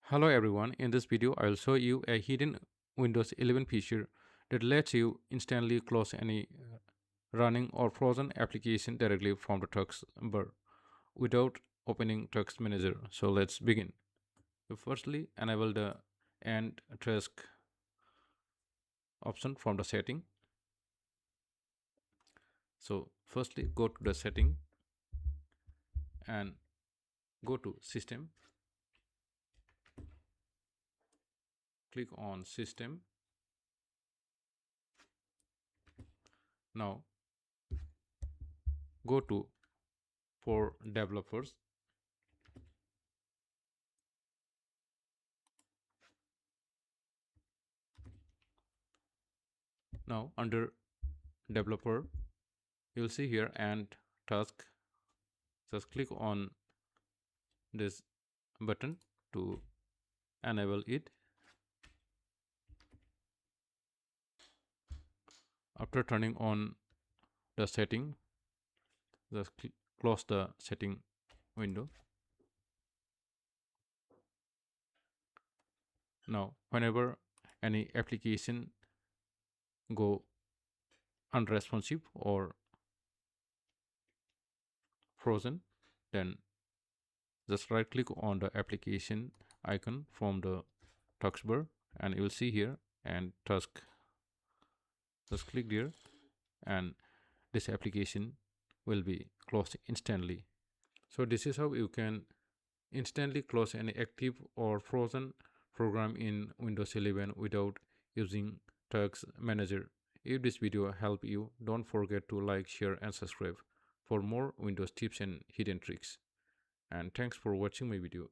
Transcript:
Hello everyone, in this video I will show you a hidden Windows 11 feature that lets you instantly close any running or frozen application directly from the taskbar without opening Task Manager. So let's begin. So firstly, enable the End Task option from the setting. So firstly, go to the setting and go to System. Click on System. Now go to for developers. Now under developer, you'll see here and task. Just click on this button to enable it. After turning on the setting, just close the setting window. Now whenever any application go unresponsive or frozen, then just right click on the application icon from the taskbar and you will see here and task. Just click there and this application will be closed instantly. So this is how you can instantly close any active or frozen program in Windows 11 without using Task Manager. If this video helped you, don't forget to like, share and subscribe for more Windows tips and hidden tricks. And thanks for watching my video.